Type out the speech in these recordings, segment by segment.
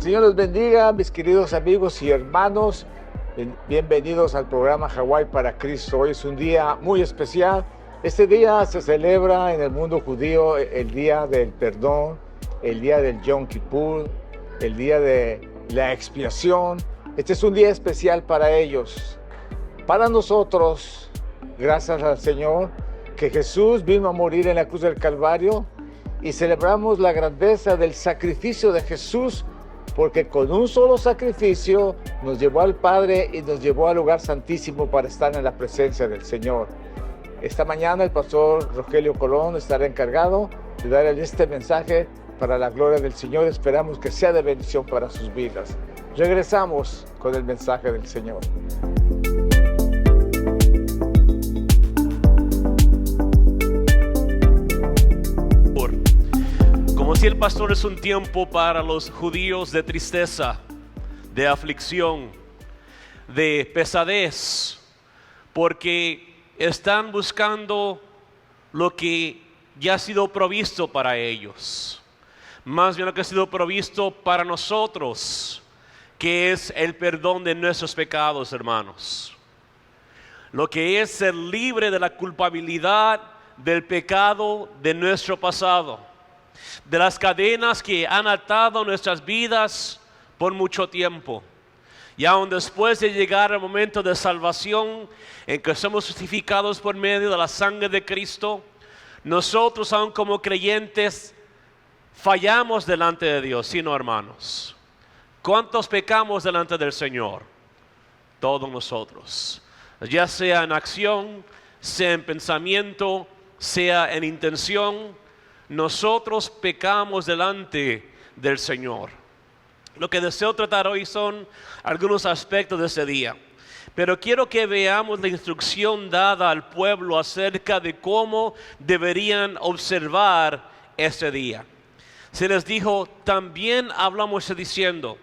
Señor los bendiga, mis queridos amigos y hermanos. Bienvenidos al programa Hawái para Cristo. Hoy es un día muy especial. Este día se celebra en el mundo judío el día del perdón, el día del Yom Kippur, el día de la expiación. Este es un día especial para ellos. Para nosotros, gracias al Señor, que Jesús vino a morir en la cruz del Calvario y celebramos la grandeza del sacrificio de Jesús, porque con un solo sacrificio nos llevó al Padre y nos llevó al lugar santísimo para estar en la presencia del Señor. Esta mañana el pastor Rogelio Colón estará encargado de darle este mensaje para la gloria del Señor. Esperamos que sea de bendición para sus vidas. Regresamos con el mensaje del Señor. Como si el pastor es un tiempo para los judíos de tristeza, de aflicción, de pesadez, porque están buscando lo que ya ha sido provisto para ellos, más bien lo que ha sido provisto para nosotros, que es el perdón de nuestros pecados, hermanos. Lo que es ser libre de la culpabilidad del pecado de nuestro pasado, de las cadenas que han atado nuestras vidas por mucho tiempo. Y aún después de llegar al momento de salvación, en que somos justificados por medio de la sangre de Cristo, nosotros aún como creyentes fallamos delante de Dios, ¿sí no, hermanos? ¿Cuántos pecamos delante del Señor? Todos nosotros, ya sea en acción, sea en pensamiento, sea en intención. Nosotros pecamos delante del Señor. Lo que deseo tratar hoy son algunos aspectos de ese día. Pero quiero que veamos la instrucción dada al pueblo acerca de cómo deberían observar ese día. Se les dijo, también hablamos diciendo,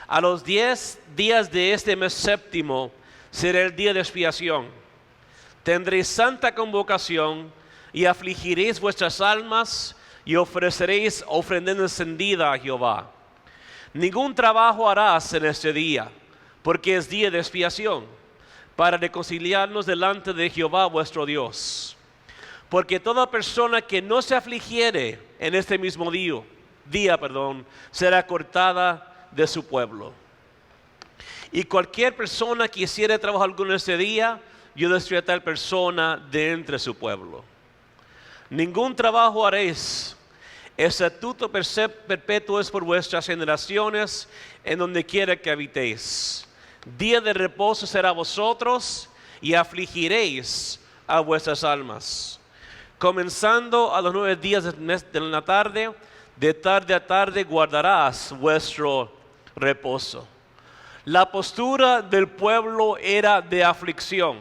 a los 10 días de este mes séptimo será el día de expiación. Tendréis santa convocación y afligiréis vuestras almas y ofreceréis ofrenda encendida a Jehová. Ningún trabajo harás en este día, porque es día de expiación, para reconciliarnos delante de Jehová vuestro Dios. Porque toda persona que no se afligiere en este mismo día, será cortada de su pueblo. Y cualquier persona que hiciere trabajo alguno en este día, yo destruiré a tal persona de entre su pueblo. Ningún trabajo haréis, estatuto perpetuo es por vuestras generaciones, en donde quiera que habitéis. Día de reposo será a vosotros, y afligiréis a vuestras almas. Comenzando a los 9 días del mes de la tarde, de tarde a tarde guardarás vuestro reposo. La postura del pueblo era de aflicción,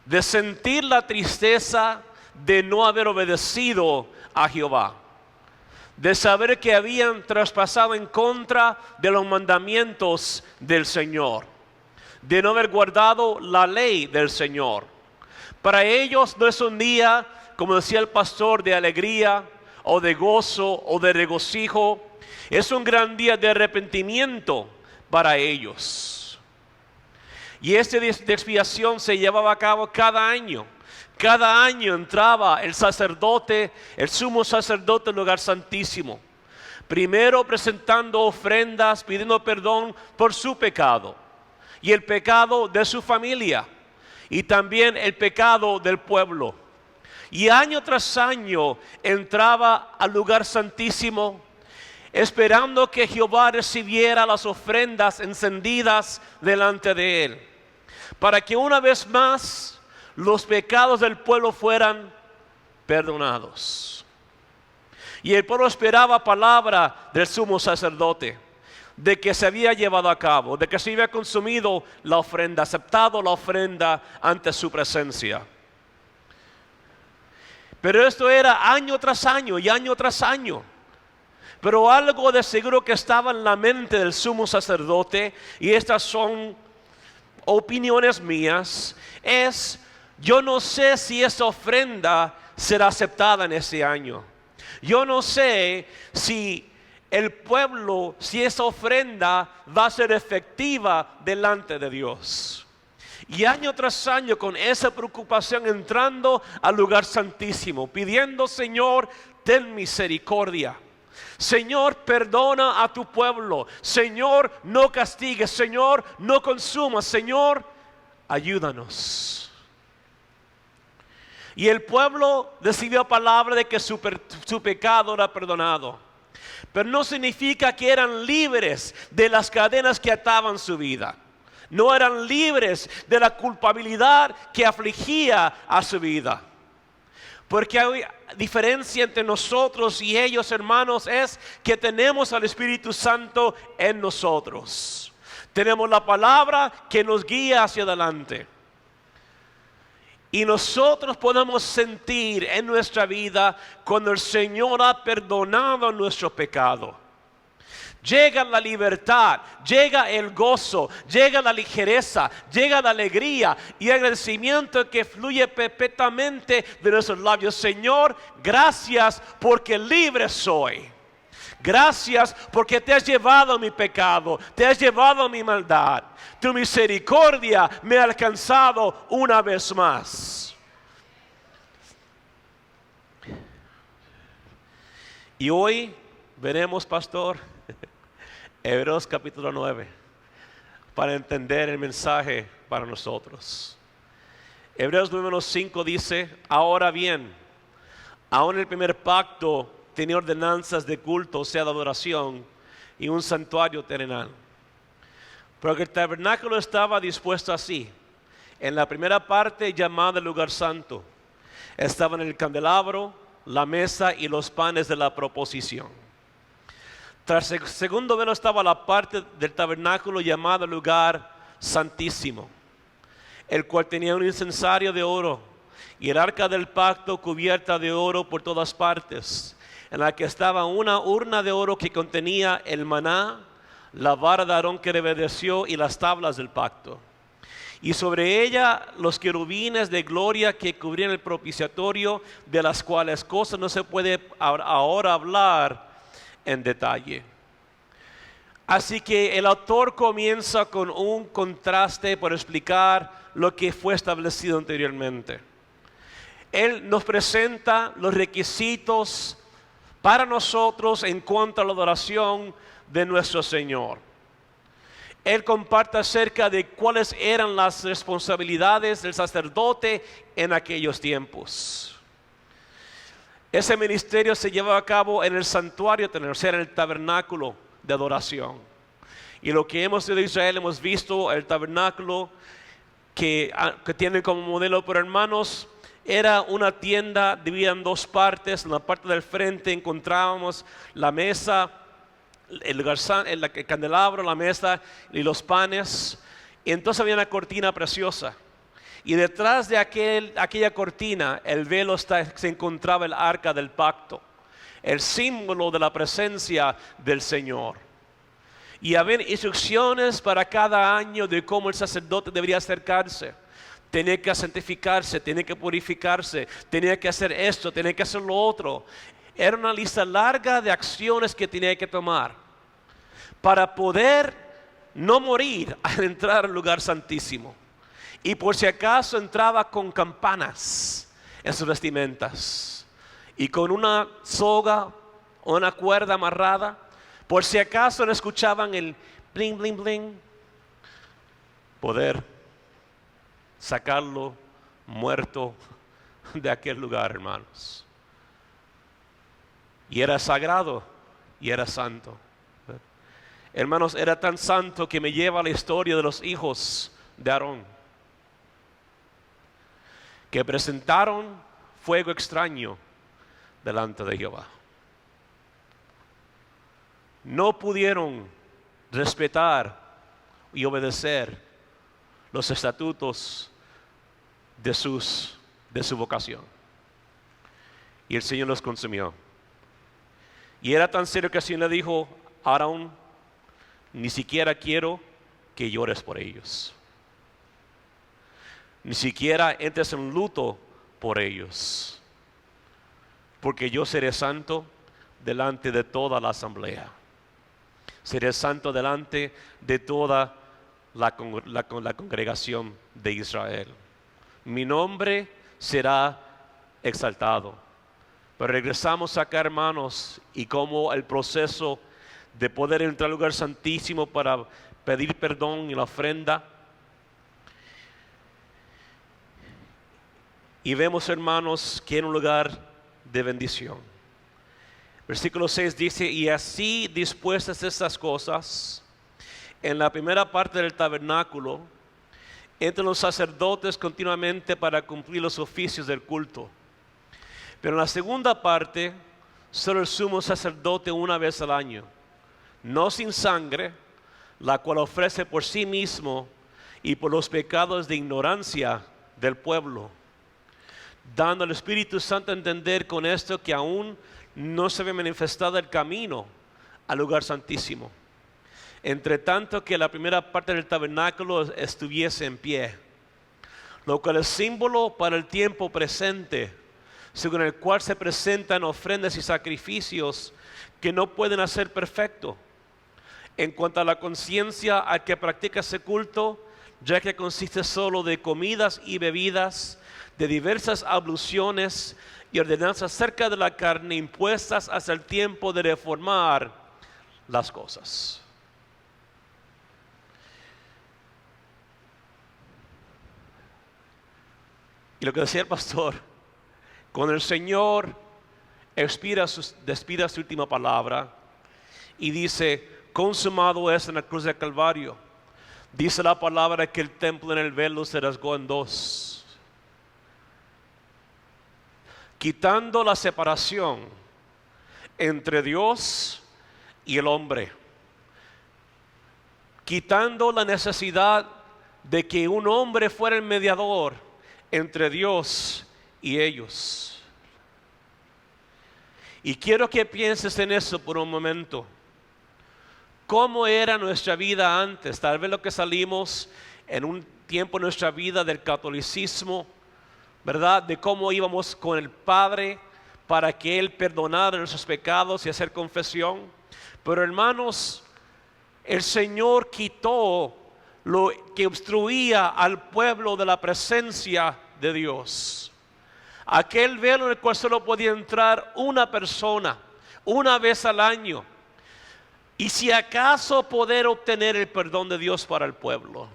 de sentir la tristeza de no haber obedecido a Jehová, de saber que habían traspasado en contra de los mandamientos del Señor, de no haber guardado la ley del Señor. Para ellos no es un día, como decía el pastor, de alegría o de gozo o de regocijo. Es un gran día de arrepentimiento para ellos. Y este día de expiación se llevaba a cabo cada año. Cada año entraba el sacerdote, el sumo sacerdote al lugar santísimo. Primero presentando ofrendas, pidiendo perdón por su pecado y el pecado de su familia y también el pecado del pueblo. Y año tras año entraba al lugar santísimo, esperando que Jehová recibiera las ofrendas encendidas delante de él, para que una vez más los pecados del pueblo fueran perdonados. Y el pueblo esperaba palabra del sumo sacerdote, de que se había llevado a cabo, de que se había consumido la ofrenda, aceptado la ofrenda ante su presencia. Pero esto era año tras año y año tras año. Pero algo de seguro que estaba en la mente del sumo sacerdote, y estas son opiniones mías, es: yo no sé si esa ofrenda será aceptada en ese año. Yo no sé si el pueblo, si esa ofrenda va a ser efectiva delante de Dios. Y año tras año con esa preocupación entrando al lugar santísimo, pidiendo: Señor, ten misericordia. Señor, perdona a tu pueblo. Señor, no castigues. Señor, no consumas. Señor, ayúdanos. Y el pueblo recibió palabra de que su pecado era perdonado. Pero no significa que eran libres de las cadenas que ataban su vida. No eran libres de la culpabilidad que afligía a su vida. Porque hay diferencia entre nosotros y ellos, hermanos, es que tenemos al Espíritu Santo en nosotros. Tenemos la palabra que nos guía hacia adelante. Y nosotros podemos sentir en nuestra vida cuando el Señor ha perdonado nuestro pecado. Llega la libertad, llega el gozo, llega la ligereza, llega la alegría y agradecimiento que fluye perpetuamente de nuestros labios. Señor, gracias porque libre soy. Gracias porque te has llevado mi pecado, te has llevado mi maldad. Tu misericordia me ha alcanzado una vez más. Y hoy veremos, pastor, Hebreos capítulo 9, para entender el mensaje para nosotros. Hebreos 9:5 dice: ahora bien, aún el primer pacto tenía ordenanzas de culto, o sea, de adoración, y un santuario terrenal. Porque el tabernáculo estaba dispuesto así. En la primera parte, llamada el lugar santo, estaban el candelabro, la mesa y los panes de la proposición. Tras el segundo velo estaba la parte del tabernáculo llamada lugar santísimo, el cual tenía un incensario de oro y el arca del pacto cubierta de oro por todas partes, en la que estaba una urna de oro que contenía el maná, la vara de Aarón que reverdeció y las tablas del pacto. Y sobre ella los querubines de gloria que cubrían el propiciatorio, de las cuales cosas no se puede ahora hablar en detalle. Así que el autor comienza con un contraste por explicar lo que fue establecido anteriormente. Él nos presenta los requisitos para nosotros en cuanto a la adoración de nuestro Señor. Él comparte acerca de cuáles eran las responsabilidades del sacerdote en aquellos tiempos. Ese ministerio se llevaba a cabo en el santuario, o sea, en el tabernáculo de adoración. Y lo que hemos sido de Israel, hemos visto el tabernáculo que tiene como modelo, pero hermanos, era una tienda dividida en dos partes. En la parte del frente encontrábamos la mesa, el candelabro, la mesa y los panes. Y entonces había una cortina preciosa. Y detrás de aquella cortina, el velo se encontraba el arca del pacto, el símbolo de la presencia del Señor. Y había instrucciones para cada año de cómo el sacerdote debería acercarse. Tenía que santificarse, tenía que purificarse, tenía que hacer esto, tenía que hacer lo otro. Era una lista larga de acciones que tenía que tomar para poder no morir al entrar al lugar santísimo. Y por si acaso entraba con campanas en sus vestimentas y con una soga o una cuerda amarrada, por si acaso no escuchaban el bling bling bling, poder sacarlo muerto de aquel lugar, hermanos. Y era sagrado y era santo. Hermanos, era tan santo que me lleva a la historia de los hijos de Aarón, que presentaron fuego extraño delante de Jehová. No pudieron respetar y obedecer los estatutos de su vocación. Y el Señor los consumió. Y era tan serio que el Señor le dijo: Aarón, ni siquiera quiero que llores por ellos. Ni siquiera entres en luto por ellos, porque yo seré santo delante de toda la asamblea. seré santo delante de toda la congregación de Israel. Mi nombre será exaltado. Pero regresamos acá, hermanos, y como el proceso de poder entrar al lugar santísimo para pedir perdón y la ofrenda. Y vemos, hermanos, que era un lugar de bendición. Versículo 6 dice, y así dispuestas estas cosas, en la primera parte del tabernáculo, entran los sacerdotes continuamente para cumplir los oficios del culto. Pero en la segunda parte, solo el sumo sacerdote una vez al año, no sin sangre, la cual ofrece por sí mismo y por los pecados de ignorancia del pueblo, dando al Espíritu Santo a entender con esto que aún no se había manifestado el camino al lugar santísimo, entre tanto que la primera parte del tabernáculo estuviese en pie, lo cual es símbolo para el tiempo presente, según el cual se presentan ofrendas y sacrificios que no pueden hacer perfecto. En cuanto a la conciencia al que practica ese culto, ya que consiste solo de comidas y bebidas, de diversas abluciones y ordenanzas acerca de la carne impuestas hasta el tiempo de reformar las cosas. Y lo que decía el pastor, cuando el Señor despida su última palabra y dice, consumado es en la cruz del Calvario, dice la palabra que el templo en el velo se rasgó en dos, quitando la separación entre Dios y el hombre, quitando la necesidad de que un hombre fuera el mediador entre Dios y ellos. Y quiero que pienses en eso por un momento. ¿Cómo era nuestra vida antes? Tal vez lo que salimos en un tiempo de nuestra vida del catolicismo, ¿verdad? De cómo íbamos con el Padre para que Él perdonara nuestros pecados y hacer confesión. Pero hermanos, el Señor quitó lo que obstruía al pueblo de la presencia de Dios. Aquel velo en el cual solo podía entrar una persona, una vez al año. Y si acaso poder obtener el perdón de Dios para el pueblo.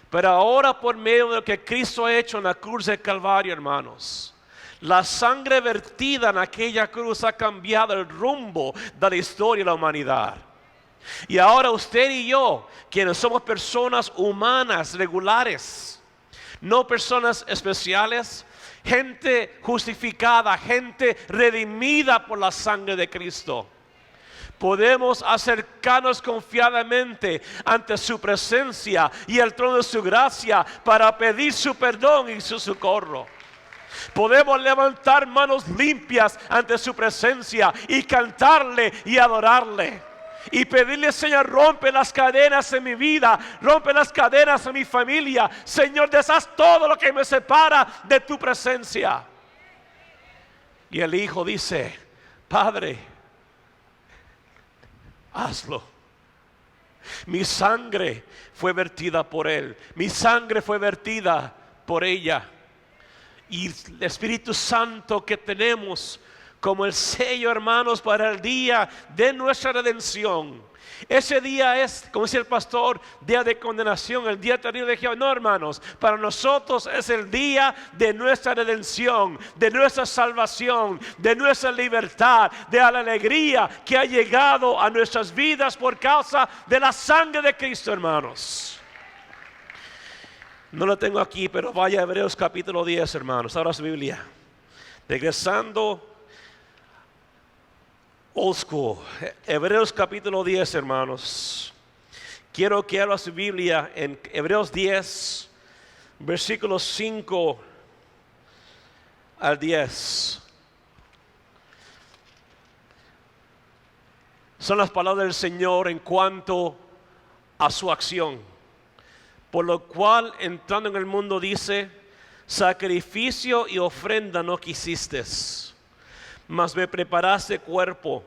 Pero ahora por medio de lo que Cristo ha hecho en la cruz del Calvario, hermanos, la sangre vertida en aquella cruz ha cambiado el rumbo de la historia de la humanidad. Y ahora usted y yo, quienes somos personas humanas, regulares, no personas especiales, gente justificada, gente redimida por la sangre de Cristo, podemos acercarnos confiadamente ante su presencia y el trono de su gracia para pedir su perdón y su socorro. Podemos levantar manos limpias ante su presencia y cantarle y adorarle. Y pedirle, Señor, rompe las cadenas en mi vida, rompe las cadenas en mi familia. Señor, deshaz todo lo que me separa de tu presencia. Y el Hijo dice, Padre, hazlo. Mi sangre fue vertida por Él, mi sangre fue vertida por ella. Y el Espíritu Santo que tenemos como el sello, hermanos, para el día de nuestra redención. Ese día es, como decía el pastor, día de condenación, el día terrible de Jehová. No, hermanos, para nosotros es el día de nuestra redención, de nuestra salvación, de nuestra libertad, de la alegría que ha llegado a nuestras vidas por causa de la sangre de Cristo, hermanos. No lo tengo aquí, pero vaya a Hebreos capítulo 10, hermanos. Ahora su Biblia. Regresando old school, Hebreos capítulo 10, hermanos. Quiero que abra su Biblia en Hebreos 10, versículos 5 al 10. Son las palabras del Señor en cuanto a su acción. Por lo cual, entrando en el mundo, dice, sacrificio y ofrenda no quisiste, mas me preparaste cuerpo.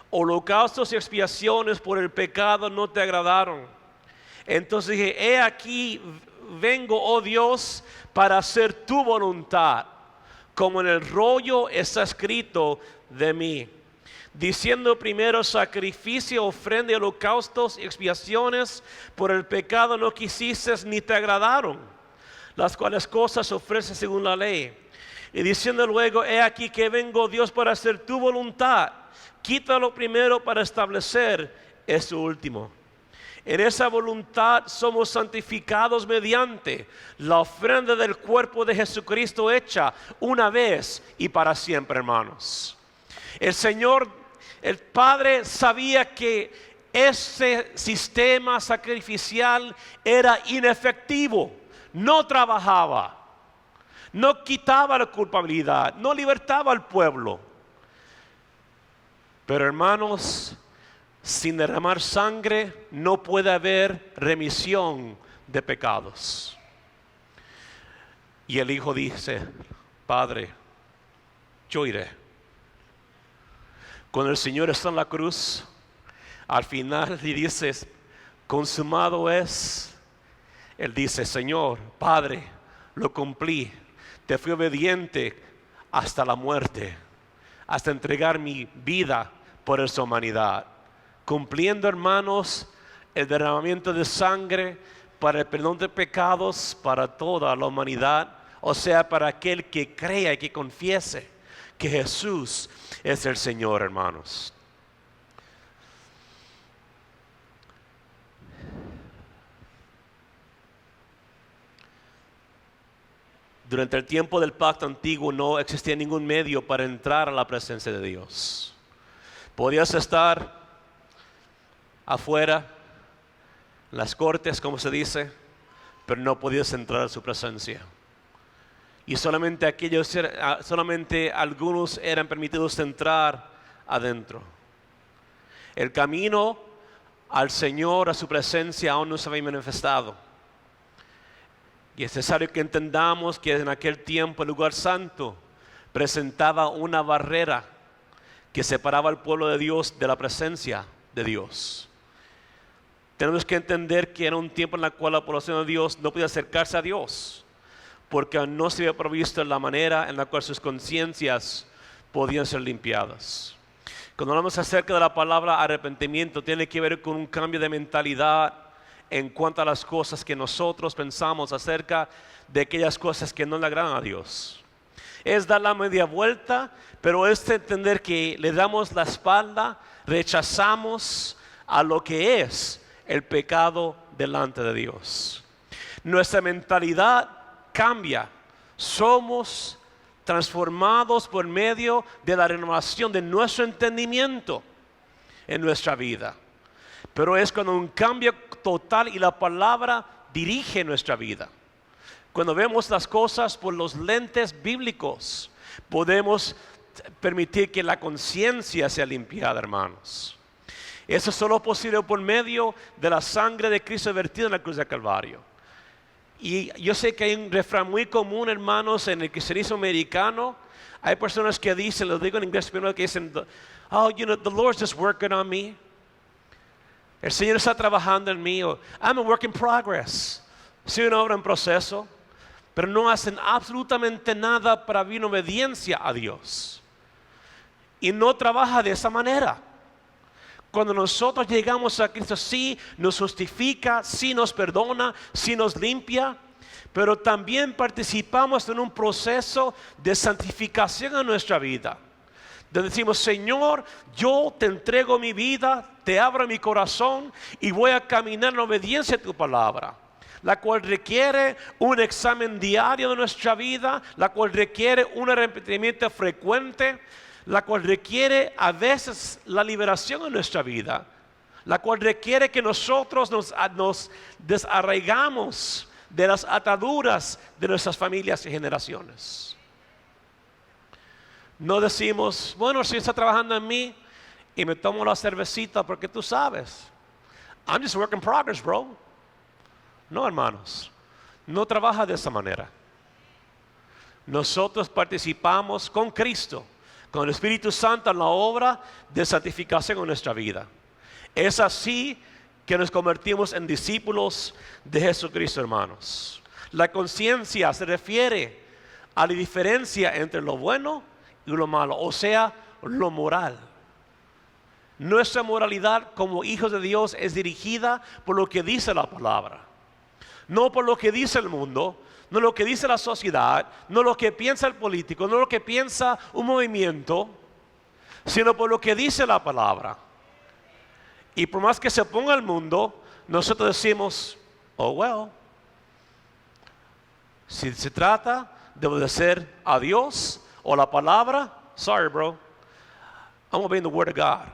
holocaustos y expiaciones por el pecado no te agradaron. Entonces dije, he aquí vengo, oh Dios, para hacer tu voluntad, como en el rollo está escrito de mí. Diciendo primero sacrificio, ofrenda, holocaustos y expiaciones por el pecado no quisiste ni te agradaron, las cuales cosas ofreces según la ley. Y diciendo luego, he aquí que vengo, Dios, para hacer tu voluntad. Quítalo primero para establecer eso último. En esa voluntad somos santificados mediante la ofrenda del cuerpo de Jesucristo hecha una vez y para siempre, hermanos. El Señor, el Padre, sabía que ese sistema sacrificial era inefectivo, no trabajaba, no quitaba la culpabilidad, no libertaba al pueblo. Pero hermanos, sin derramar sangre no puede haber remisión de pecados. Y el Hijo dice, Padre, yo iré. Cuando el Señor está en la cruz, al final le dice, consumado es. Él dice, Señor, Padre, lo cumplí. Te fui obediente hasta la muerte, hasta entregar mi vida por esa humanidad. Cumpliendo, hermanos, el derramamiento de sangre para el perdón de pecados para toda la humanidad, o sea, para aquel que crea y que confiese que Jesús es el Señor, hermanos. Durante el tiempo del pacto antiguo no existía ningún medio para entrar a la presencia de Dios. Podías estar afuera, en las cortes, como se dice, pero no podías entrar a su presencia. Y solamente algunos eran permitidos entrar adentro. El camino al Señor, a su presencia, aún no se había manifestado. Y es necesario que entendamos que en aquel tiempo el lugar santo presentaba una barrera que separaba al pueblo de Dios de la presencia de Dios. Tenemos que entender que era un tiempo en el cual la población de Dios no podía acercarse a Dios, porque no se había provisto la manera en la cual sus conciencias podían ser limpiadas. Cuando hablamos acerca de la palabra arrepentimiento, tiene que ver con un cambio de mentalidad en cuanto a las cosas que nosotros pensamos acerca de aquellas cosas que no le agradan a Dios. Es dar la media vuelta, pero es entender que le damos la espalda, rechazamos a lo que es el pecado delante de Dios. Nuestra mentalidad cambia. Somos transformados por medio de la renovación de nuestro entendimiento en nuestra vida. Pero es cuando un cambio total y la palabra dirige nuestra vida. Cuando vemos las cosas por los lentes bíblicos, podemos permitir que la conciencia sea limpiada, hermanos. Eso es solo posible por medio de la sangre de Cristo vertida en la cruz de Calvario. Y yo sé que hay un refrán muy común, hermanos, en el cristianismo americano. Hay personas que dicen, lo digo en inglés primero, que dicen, oh, the Lord's just working on me. El Señor está trabajando en mí. I'm a work in progress. Soy una obra en proceso. Pero no hacen absolutamente nada para vivir en obediencia a Dios. Y no trabaja de esa manera. Cuando nosotros llegamos a Cristo, sí nos justifica, sí nos perdona, sí nos limpia, pero también participamos en un proceso de santificación en nuestra vida. Donde decimos, Señor, yo te entrego mi vida, te abro mi corazón y voy a caminar en obediencia a tu palabra, la cual requiere un examen diario de nuestra vida, la cual requiere un arrepentimiento frecuente, la cual requiere a veces la liberación en nuestra vida, la cual requiere que nosotros nos desarraigamos de las ataduras de nuestras familias y generaciones. No decimos, bueno, si está trabajando en mí y me tomo la cervecita porque tú sabes, I'm just work in progress, bro. No, hermanos, no trabaja de esa manera. Nosotros participamos con Cristo, con el Espíritu Santo en la obra de santificación en nuestra vida. Es así que nos convertimos en discípulos de Jesucristo, hermanos. La conciencia se refiere a la diferencia entre lo bueno y lo malo, o sea, lo moral. Nuestra moralidad como hijos de Dios es dirigida por lo que dice la palabra, no por lo que dice el mundo, no lo que dice la sociedad, no lo que piensa el político, no lo que piensa un movimiento, sino por lo que dice la palabra. Y por más que se ponga el mundo, nosotros decimos, oh well, si se trata de obedecer a Dios o la palabra, sorry bro, I'm obeying the word of God.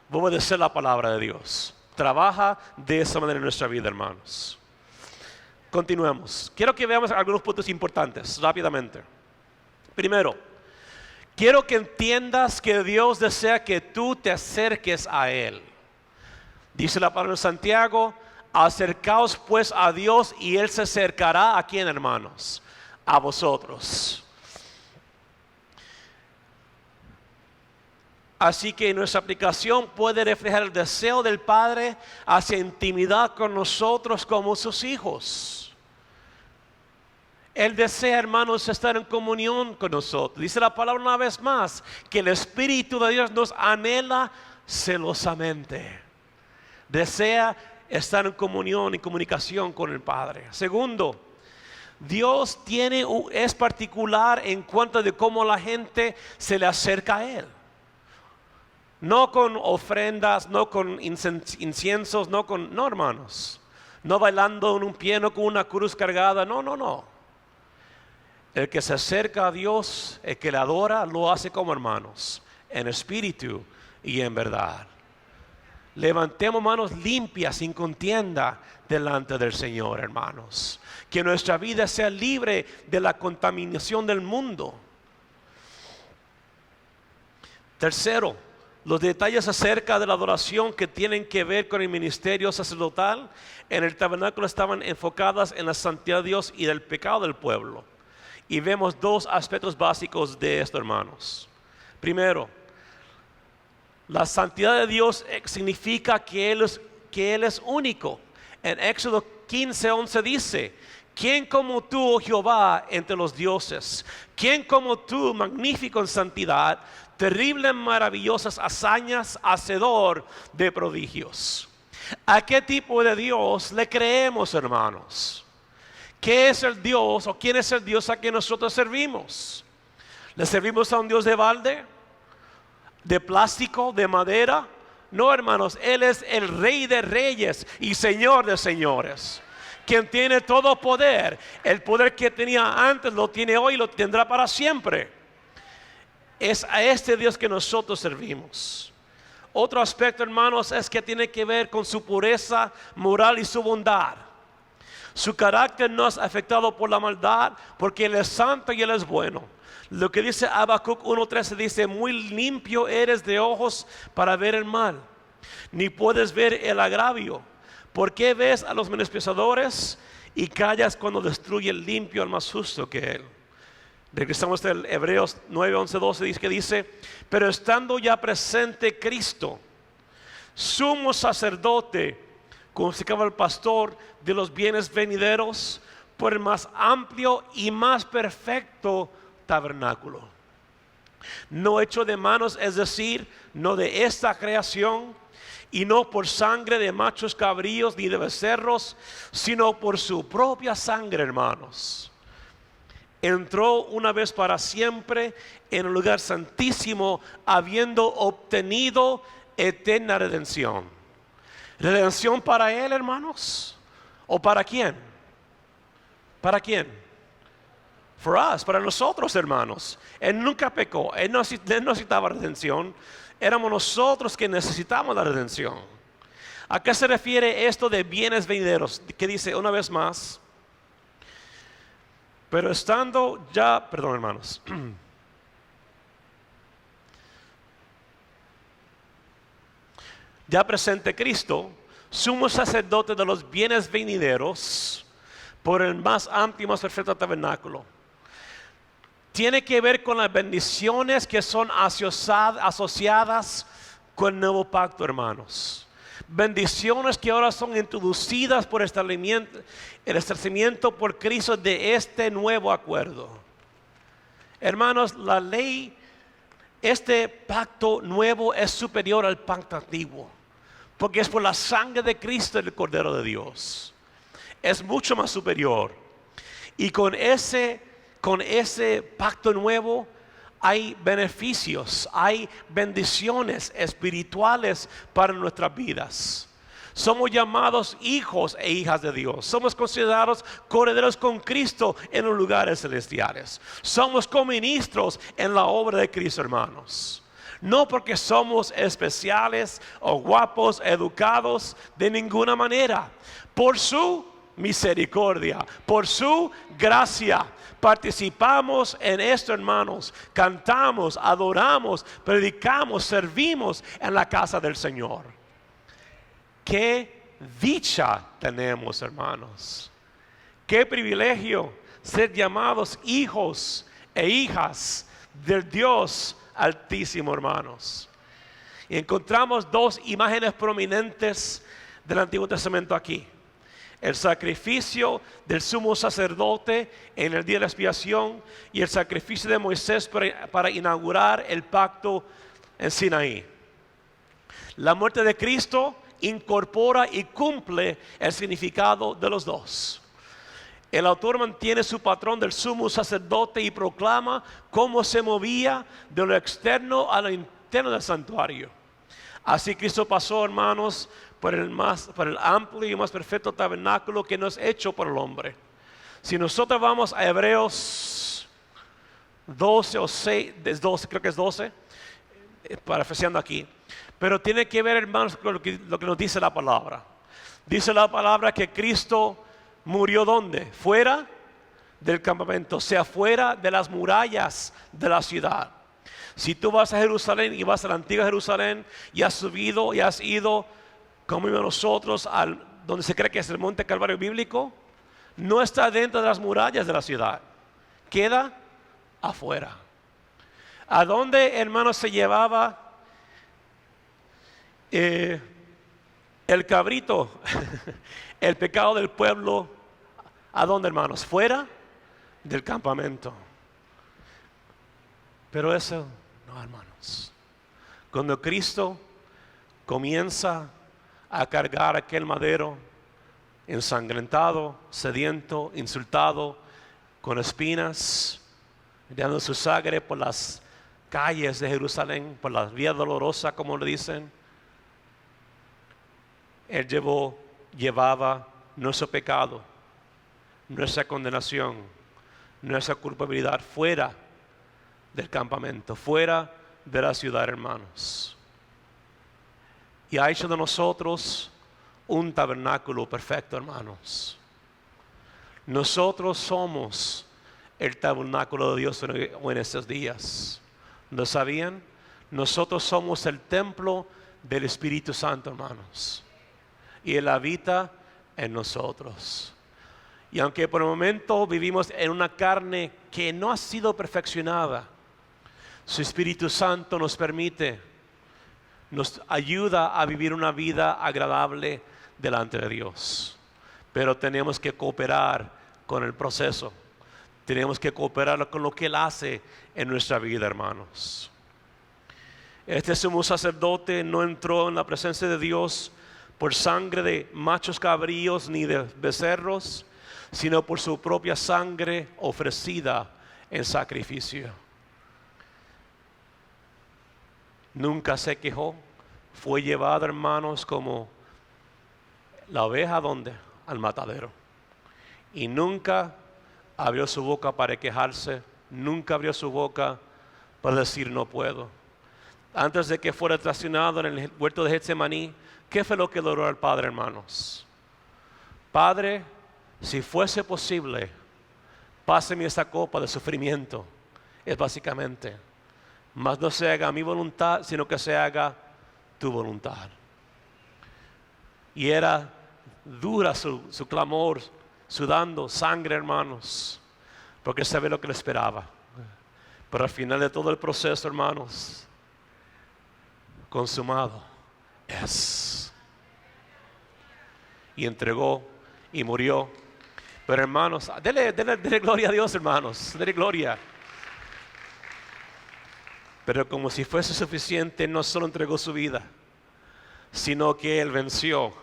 Voy a obedecer la palabra de Dios. Trabaja de esa manera en nuestra vida, hermanos. Continuemos. Quiero que veamos algunos puntos importantes rápidamente. Primero, quiero que entiendas que Dios desea que tú te acerques a Él. Dice la palabra de Santiago, acercaos pues a Dios y Él se acercará ¿a quién, hermanos? A vosotros. Así que nuestra aplicación puede reflejar el deseo del Padre hacia intimidad con nosotros como sus hijos. Él desea, hermanos, estar en comunión con nosotros. Dice la palabra una vez más, que el Espíritu de Dios nos anhela celosamente. Desea estar en comunión y comunicación con el Padre. Segundo, Dios es particular en cuanto de cómo la gente se le acerca a Él. No con ofrendas, no con inciensos, no hermanos. No bailando en un piano con una cruz cargada, no. El que se acerca a Dios, el que le adora, lo hace como hermanos, en espíritu y en verdad. Levantemos manos limpias, sin contienda, delante del Señor, hermanos. Que nuestra vida sea libre de la contaminación del mundo. Tercero, los detalles acerca de la adoración que tienen que ver con el ministerio sacerdotal en el tabernáculo estaban enfocadas en la santidad de Dios y del pecado del pueblo. Y vemos dos aspectos básicos de esto, hermanos. Primero, la santidad de Dios significa que Él es único. En Éxodo 15:11 dice, ¿quién como tú, oh Jehová, entre los dioses? ¿Quién como tú, magnífico en santidad, terrible, maravillosas hazañas, hacedor de prodigios? ¿A qué tipo de Dios le creemos, hermanos? ¿Qué es el Dios o quién es el Dios a quien nosotros servimos? ¿Le servimos a un Dios de balde? ¿De plástico? ¿De madera? No, hermanos, Él es el Rey de reyes y Señor de señores, quien tiene todo poder. El poder que tenía antes lo tiene hoy y lo tendrá para siempre. Es a este Dios que nosotros servimos. Otro aspecto, hermanos, es que tiene que ver con su pureza moral y su bondad. Su carácter no es afectado por la maldad, porque Él es santo y Él es bueno. Lo que dice Habacuc 1:13 dice, muy limpio eres de ojos para ver el mal, ni puedes ver el agravio. ¿Por qué ves a los menospreciadores y callas cuando destruye el limpio al más justo que Él? Regresamos al Hebreos 9:11-12, dice, pero estando ya presente Cristo, sumo sacerdote, como significaba el pastor de los bienes venideros, por el más amplio y más perfecto tabernáculo, no hecho de manos, es decir, no de esta creación, y no por sangre de machos cabríos ni de becerros, sino por su propia sangre, hermanos. Entró una vez para siempre en el lugar santísimo, habiendo obtenido eterna redención. ¿Redención para Él, hermanos? ¿O para quién? ¿Para quién? For us, para nosotros, hermanos. Él nunca pecó, Él no necesitaba redención. Éramos nosotros que necesitamos la redención. ¿A qué se refiere esto de bienes venideros? Que dice una vez más, pero estando ya, perdón, hermanos, ya presente Cristo, sumo sacerdote de los bienes venideros, por el más amplio y más perfecto tabernáculo. tiene que ver con las bendiciones que son asociadas con el nuevo pacto, hermanos. Bendiciones que ahora son introducidas por el establecimiento por Cristo de este nuevo acuerdo. Hermanos, la ley, este pacto nuevo es superior al pacto antiguo, porque es por la sangre de Cristo el Cordero de Dios. Es mucho más superior. Y con ese pacto nuevo hay beneficios, hay bendiciones espirituales para nuestras vidas. Somos llamados hijos e hijas de Dios. Somos considerados coherederos con Cristo en los lugares celestiales. Somos coministros en la obra de Cristo, hermanos. No porque somos especiales o guapos, educados, de ninguna manera. Por su misericordia, por su gracia, participamos en esto, hermanos. Cantamos, adoramos, predicamos, servimos en la casa del Señor. Qué dicha tenemos, hermanos. Qué privilegio ser llamados hijos e hijas del Dios Altísimo, hermanos. Y encontramos dos imágenes prominentes del Antiguo Testamento aquí. El sacrificio del sumo sacerdote en el día de la expiación y el sacrificio de Moisés para inaugurar el pacto en Sinaí. La muerte de Cristo incorpora y cumple el significado de los dos. El autor mantiene su patrón del sumo sacerdote y proclama cómo se movía de lo externo a lo interno del santuario. Así Cristo pasó, hermanos, por el amplio y más perfecto tabernáculo que no es hecho por el hombre. Si nosotros vamos a Hebreos 12 o 6, 12, creo que es 12, parafraseando aquí. Pero tiene que ver, hermanos, con lo que nos dice la palabra. Dice la palabra que Cristo murió ¿dónde? Fuera del campamento, o sea, fuera de las murallas de la ciudad. Si tú vas a Jerusalén y vas a la antigua Jerusalén y has subido y has ido como nosotros donde se cree que es el monte Calvario bíblico, no está dentro de las murallas de la ciudad, queda afuera. ¿A dónde, hermanos, se llevaba el cabrito, el pecado del pueblo? ¿A dónde, hermanos? Fuera del campamento. Pero eso no, hermanos. Cuando Cristo comienza a cargar aquel madero ensangrentado, sediento, insultado, con espinas, dando su sangre por las calles de Jerusalén, por la vía dolorosa, como le dicen, Él llevaba nuestro pecado, nuestra condenación, nuestra culpabilidad fuera del campamento, fuera de la ciudad, hermanos. Y ha hecho de nosotros un tabernáculo perfecto, hermanos. Nosotros somos el tabernáculo de Dios en estos días. ¿Lo sabían? Nosotros somos el templo del Espíritu Santo, hermanos. Y Él habita en nosotros. Y aunque por el momento vivimos en una carne que no ha sido perfeccionada, su Espíritu Santo nos ayuda a vivir una vida agradable delante de Dios. Pero tenemos que cooperar con el proceso. Tenemos que cooperar con lo que Él hace en nuestra vida, hermanos. Este sumo sacerdote no entró en la presencia de Dios por sangre de machos cabríos ni de becerros, sino por su propia sangre ofrecida en sacrificio. Nunca se quejó. Fue llevado, hermanos, como la oveja, ¿dónde? Al matadero. Y nunca abrió su boca para quejarse. Nunca abrió su boca para decir no puedo. Antes de que fuera traicionado en el huerto de Getsemaní, ¿qué fue lo que logró el Padre, hermanos? Padre, si fuese posible, páseme esta copa de sufrimiento. Es básicamente, mas no se haga mi voluntad, sino que se haga tu voluntad. Y era dura su clamor, sudando sangre, hermanos, porque sabe lo que le esperaba. Pero al final de todo el proceso, hermanos, consumado es. Y entregó y murió. Pero hermanos, dele gloria a Dios, hermanos, dele gloria. Pero como si fuese suficiente, no solo entregó su vida, sino que Él venció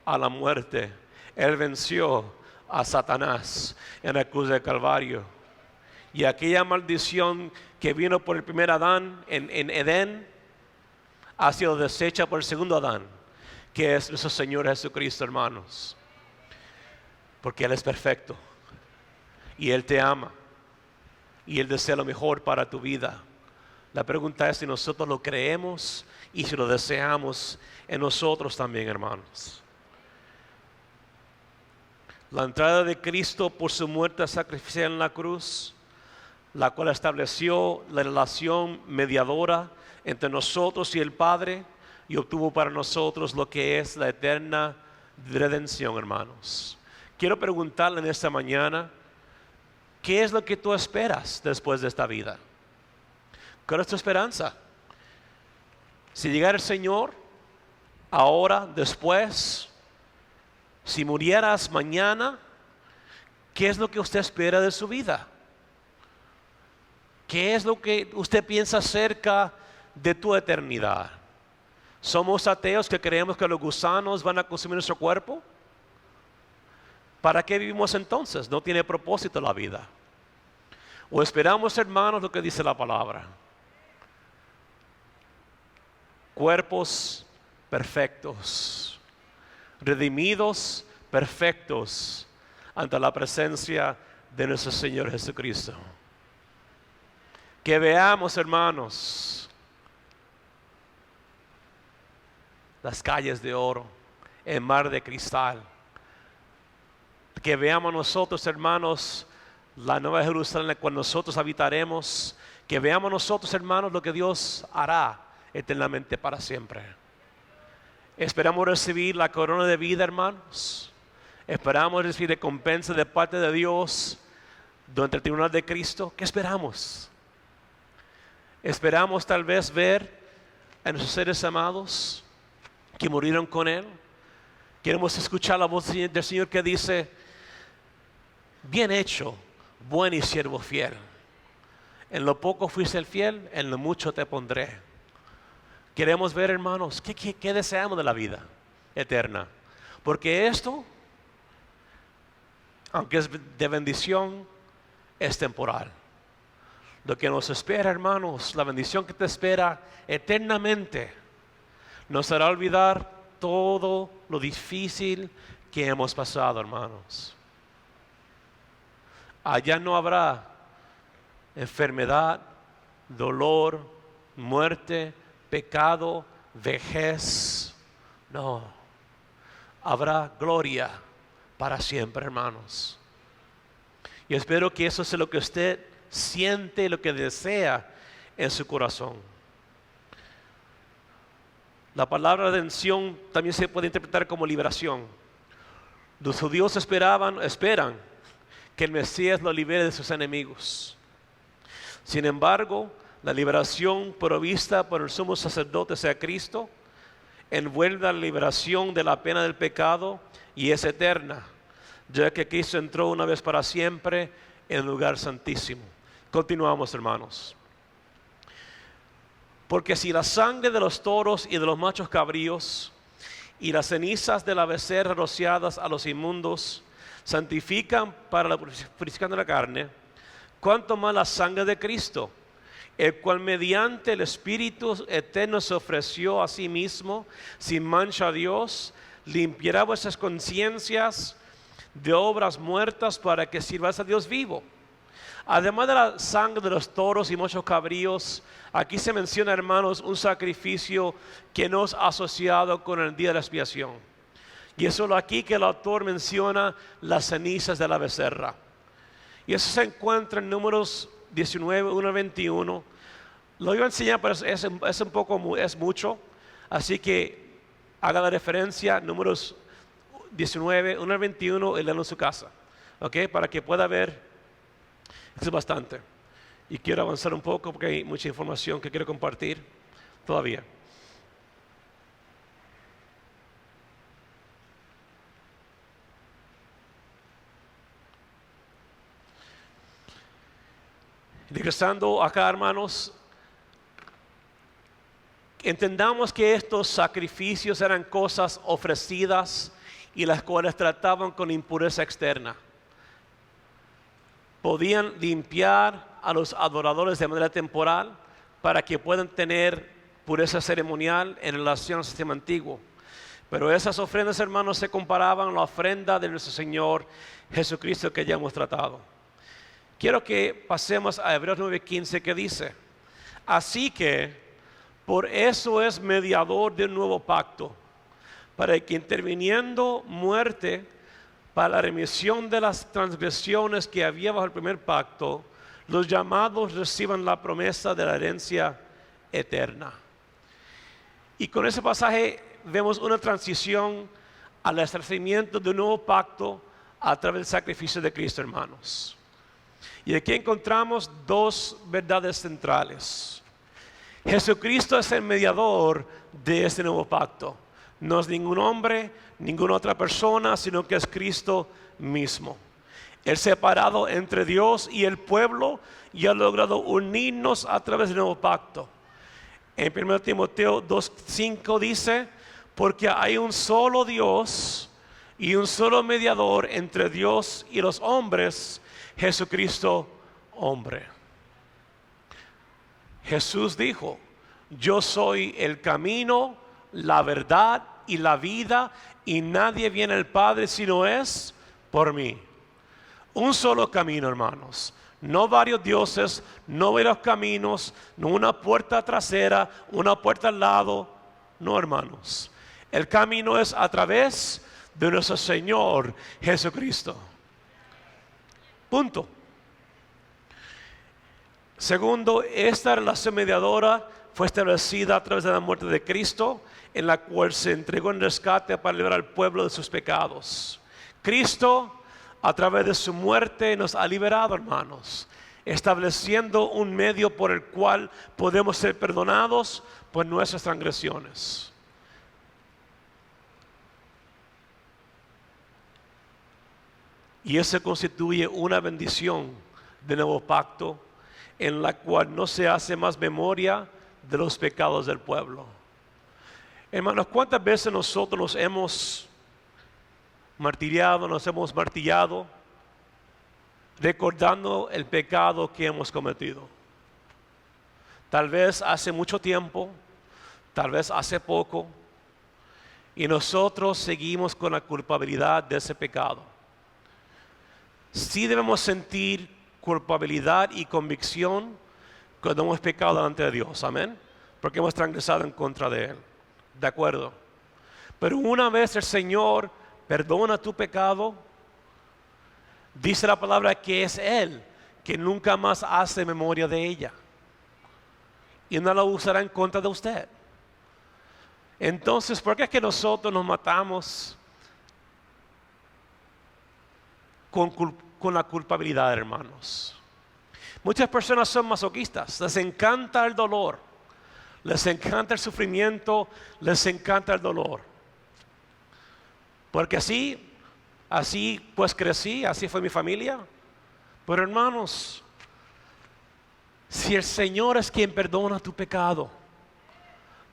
a la muerte. Él venció a Satanás en la cruz del Calvario. Y aquella maldición que vino por el primer Adán en Edén ha sido deshecha por el segundo Adán, que es nuestro Señor Jesucristo, hermanos. Porque Él es perfecto y Él te ama y Él desea lo mejor para tu vida. La pregunta es si nosotros lo creemos y si lo deseamos en nosotros también, hermanos. La entrada de Cristo por su muerte sacrificial en la cruz, la cual estableció la relación mediadora entre nosotros y el Padre, y obtuvo para nosotros lo que es la eterna redención, hermanos. Quiero preguntarle en esta mañana, ¿qué es lo que tú esperas después de esta vida? ¿Cuál es tu esperanza? Si llegara el Señor, ahora, después, si murieras mañana, ¿qué es lo que usted espera de su vida? ¿Qué es lo que usted piensa acerca de tu eternidad? ¿Somos ateos que creemos que los gusanos van a consumir nuestro cuerpo? ¿Para qué vivimos entonces? No tiene propósito la vida. ¿O esperamos, hermanos, lo que dice la palabra? Cuerpos perfectos, redimidos, perfectos, ante la presencia de nuestro Señor Jesucristo. Que veamos, hermanos, las calles de oro, el mar de cristal. Que veamos nosotros, hermanos, la nueva Jerusalén, cuando nosotros habitaremos. Que veamos nosotros, hermanos, lo que Dios hará eternamente para siempre. Esperamos recibir la corona de vida, hermanos. Esperamos recibir recompensa de parte de Dios durante el tribunal de Cristo. ¿Qué esperamos? Esperamos tal vez ver a nuestros seres amados que murieron con Él. Queremos escuchar la voz del Señor que dice: bien hecho, buen y siervo fiel. En lo poco fuiste el fiel, en lo mucho te pondré. Queremos ver, hermanos, ¿qué deseamos de la vida eterna? Porque esto, aunque es de bendición, es temporal. Lo que nos espera, hermanos, la bendición que te espera eternamente, nos hará olvidar todo lo difícil que hemos pasado, hermanos. Allá no habrá enfermedad, dolor, muerte, pecado, vejez. No, habrá gloria para siempre, hermanos. Y espero que eso sea lo que usted siente, lo que desea en su corazón. La palabra redención también se puede interpretar como liberación. Los judíos esperan que el Mesías lo libere de sus enemigos. Sin embargo, la liberación provista por el sumo sacerdote, sea Cristo, envuelve la liberación de la pena del pecado y es eterna, ya que Cristo entró una vez para siempre en el lugar santísimo. Continuamos, hermanos. Porque si la sangre de los toros y de los machos cabríos y las cenizas de la becerra rociadas a los inmundos santifican para la purificación de la carne, cuánto más la sangre de Cristo, el cual mediante el Espíritu eterno se ofreció a sí mismo sin mancha a Dios, limpiará vuestras conciencias de obras muertas para que sirváis a Dios vivo. Además de la sangre de los toros y machos cabríos, aquí se menciona, hermanos, un sacrificio que nos ha asociado con el día de la expiación. Y es solo aquí que el autor menciona las cenizas de la becerra. Y eso se encuentra en Números 19, 1 al 21. Lo iba a enseñar, pero es mucho. Así que haga la referencia, Números 19, 1 al 21, y léalo en su casa. ¿Ok? Para que pueda ver. Eso es bastante. Y quiero avanzar un poco porque hay mucha información que quiero compartir todavía. Regresando acá, hermanos, entendamos que estos sacrificios eran cosas ofrecidas y las cuales trataban con impureza externa. Podían limpiar a los adoradores de manera temporal para que puedan tener pureza ceremonial en relación al sistema antiguo. Pero esas ofrendas, hermanos, se comparaban a la ofrenda de nuestro Señor Jesucristo que ya hemos tratado. Quiero que pasemos a Hebreos 9:15 que dice: así que por eso es mediador de un nuevo pacto, para que interviniendo muerte para la remisión de las transgresiones que había bajo el primer pacto, los llamados reciban la promesa de la herencia eterna. Y con ese pasaje vemos una transición al establecimiento de un nuevo pacto a través del sacrificio de Cristo, hermanos. Y aquí encontramos dos verdades centrales. Jesucristo es el mediador de este nuevo pacto. No es ningún hombre, ninguna otra persona, sino que es Cristo mismo. El separado entre Dios y el pueblo y ha logrado unirnos a través del nuevo pacto. En 1 Timoteo 2:5 dice: porque hay un solo Dios y un solo mediador entre Dios y los hombres, Jesucristo hombre. Jesús dijo: yo soy el camino, la verdad y la vida, y nadie viene al Padre si no es por mí. Un solo camino, hermanos. No varios dioses, no varios caminos, no una puerta trasera, una puerta al lado. No, hermanos. El camino es a través de nuestro Señor Jesucristo. Punto. Segundo, esta relación mediadora fue establecida a través de la muerte de Cristo, en la cual se entregó en rescate para liberar al pueblo de sus pecados. Cristo, a través de su muerte, nos ha liberado, hermanos, estableciendo un medio por el cual podemos ser perdonados por nuestras transgresiones. Y eso constituye una bendición del nuevo pacto, en la cual no se hace más memoria de los pecados del pueblo. Hermanos, ¿cuántas veces nosotros nos hemos martiriado, nos hemos martillado, recordando el pecado que hemos cometido? Tal vez hace mucho tiempo, tal vez hace poco, y nosotros seguimos con la culpabilidad de ese pecado. Sí debemos sentir culpabilidad y convicción cuando hemos pecado delante de Dios, amén, porque hemos transgresado en contra de Él, de acuerdo. Pero una vez el Señor perdona tu pecado, dice la palabra que es Él que nunca más hace memoria de ella y no la usará en contra de usted. Entonces, ¿por qué es que nosotros nos matamos con la culpabilidad, hermanos? Muchas personas son masoquistas, les encanta el dolor, les encanta el sufrimiento, les encanta el dolor. Porque así pues crecí, así fue mi familia. Pero hermanos, si el Señor es quien perdona tu pecado,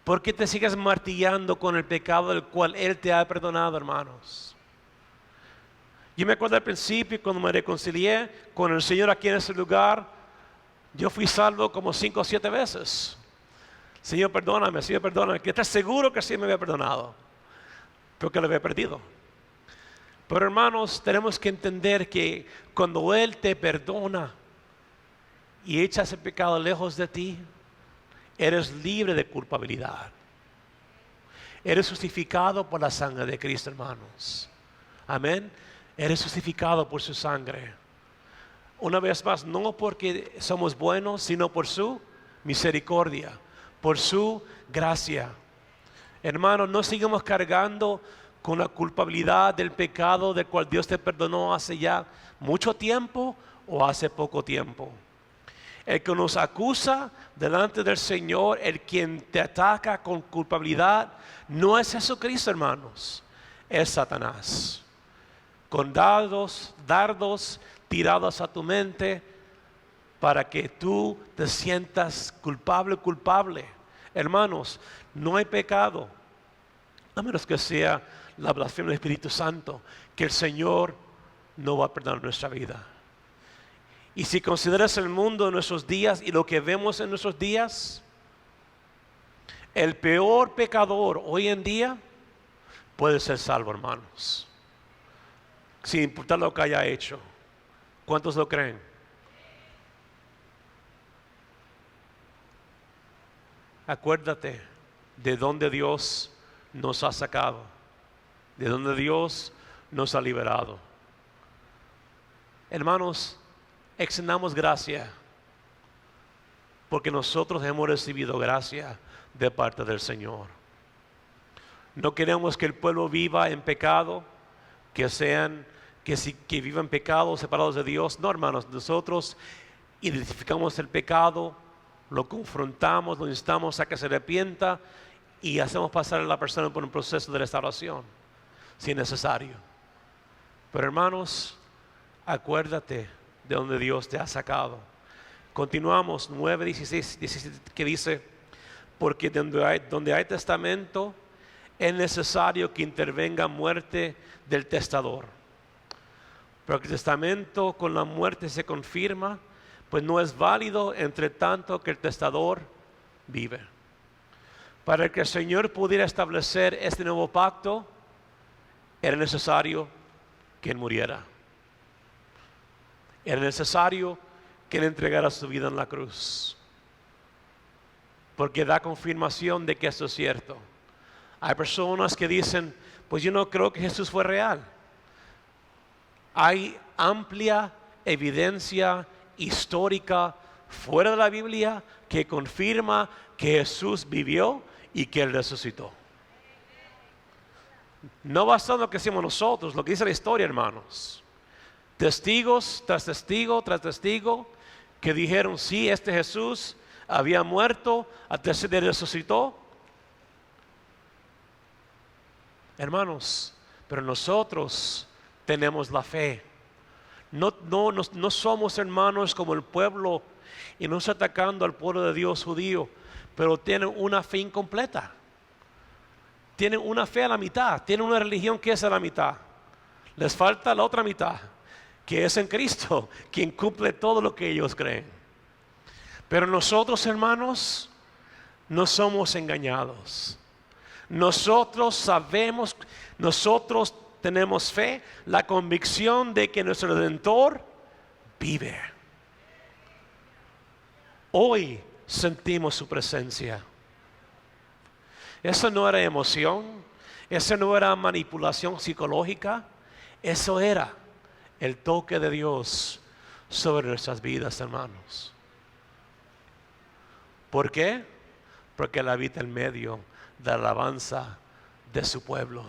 ¿por qué te sigues martillando con el pecado del cual Él te ha perdonado, hermanos? Yo me acuerdo al principio cuando me reconcilié con el Señor aquí en ese lugar, yo fui salvo como 5 o 7 veces. Señor, perdóname, que estás seguro que sí me había perdonado, porque lo había perdido. Pero hermanos, tenemos que entender que cuando Él te perdona y echa ese pecado lejos de ti, eres libre de culpabilidad. Eres justificado por la sangre de Cristo, hermanos. Amén. Eres justificado por su sangre. Una vez más, no porque somos buenos, sino por su misericordia, por su gracia. Hermanos, no sigamos cargando con la culpabilidad del pecado del cual Dios te perdonó hace ya mucho tiempo o hace poco tiempo. El que nos acusa delante del Señor, el quien te ataca con culpabilidad, no es Jesucristo, hermanos, es Satanás. Con dardos tirados a tu mente para que tú te sientas culpable. Hermanos, no hay pecado, a menos que sea la blasfemia del Espíritu Santo, que el Señor no va a perdonar nuestra vida. Y si consideras el mundo de nuestros días y lo que vemos en nuestros días, el peor pecador hoy en día puede ser salvo, hermanos, sin importar lo que haya hecho. ¿Cuántos lo creen? Acuérdate de dónde Dios nos ha sacado, de dónde Dios nos ha liberado. Hermanos, extendamos gracia, porque nosotros hemos recibido gracia de parte del Señor. No queremos que el pueblo viva en pecado, que vivan en pecado separados de Dios. No, hermanos, nosotros identificamos el pecado, lo confrontamos, lo instamos a que se arrepienta y hacemos pasar a la persona por un proceso de restauración, si es necesario. Pero hermanos, acuérdate de donde Dios te ha sacado. Continuamos 9:16, que dice: porque donde hay testamento es necesario que intervenga muerte del testador. Pero el testamento con la muerte se confirma, pues no es válido entre tanto que el testador vive. Para que el Señor pudiera establecer este nuevo pacto, era necesario que Él muriera. Era necesario que Él entregara su vida en la cruz, porque da confirmación de que esto es cierto. Hay personas que dicen: pues yo no creo que Jesús fue real. Hay amplia evidencia histórica fuera de la Biblia que confirma que Jesús vivió y que Él resucitó. No basta lo que decimos nosotros, lo que dice la historia, hermanos. Testigos tras testigo tras testigo que dijeron: sí, este Jesús había muerto, al tercer día resucitó. Hermanos, pero nosotros tenemos la fe. No somos hermanos como el pueblo, y no estoy atacando al pueblo de Dios judío, pero tienen una fe incompleta. Tienen una fe a la mitad, tienen una religión que es a la mitad. Les falta la otra mitad, que es en Cristo, quien cumple todo lo que ellos creen. Pero nosotros, hermanos, no somos engañados. Nosotros sabemos, nosotros tenemos fe, la convicción de que nuestro Redentor vive. Hoy sentimos su presencia. Eso no era emoción, eso no era manipulación psicológica, eso era el toque de Dios sobre nuestras vidas, hermanos. ¿Por qué? Porque Él habita en medio de la alabanza de su pueblo.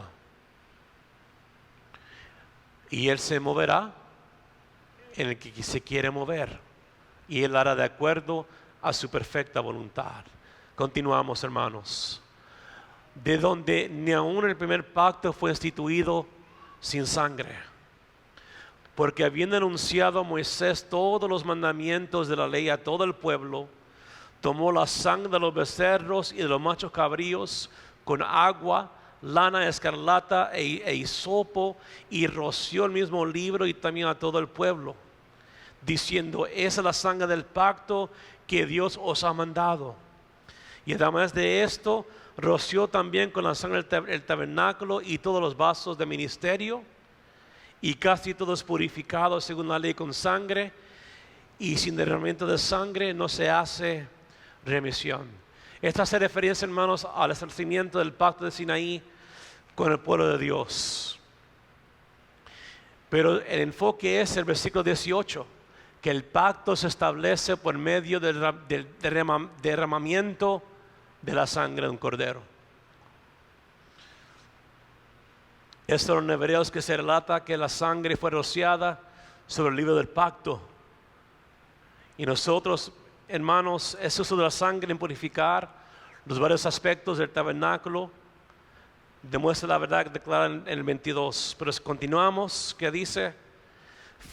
Y Él se moverá en el que se quiere mover, y Él hará de acuerdo a su perfecta voluntad. Continuamos, hermanos. De donde ni aun el primer pacto fue instituido sin sangre, porque habiendo anunciado a Moisés todos los mandamientos de la ley a todo el pueblo, tomó la sangre de los becerros y de los machos cabríos con agua, lana escarlata e hisopo, y roció el mismo libro y también a todo el pueblo, diciendo: esa es la sangre del pacto que Dios os ha mandado. Y además de esto, roció también con la sangre el tabernáculo y todos los vasos de ministerio, y casi todos purificados según la ley con sangre, y sin derramamiento de sangre no se hace remisión. Esta hace referencia, hermanos, al establecimiento del pacto de Sinaí con el pueblo de Dios. Pero el enfoque es el versículo 18, que el pacto se establece por medio del derramamiento de la sangre de un cordero. Esto en Hebreos, que se relata que la sangre fue rociada sobre el libro del pacto. Y nosotros hermanos, ese uso de la sangre en purificar los varios aspectos del tabernáculo demuestra la verdad que declara en el 22. Pero si continuamos, que dice: